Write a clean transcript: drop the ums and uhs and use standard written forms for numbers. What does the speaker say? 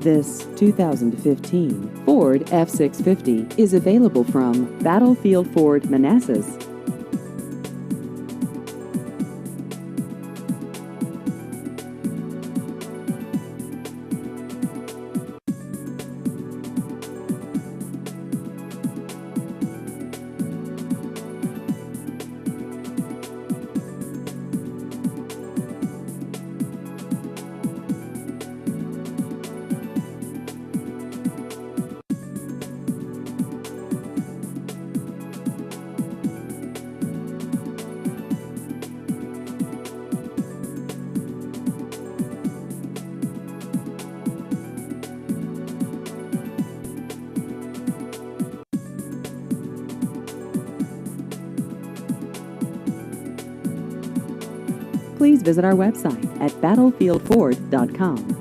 This 2015 Ford F650 is available from Battlefield Ford Manassas. Please visit our website at battlefieldford.com.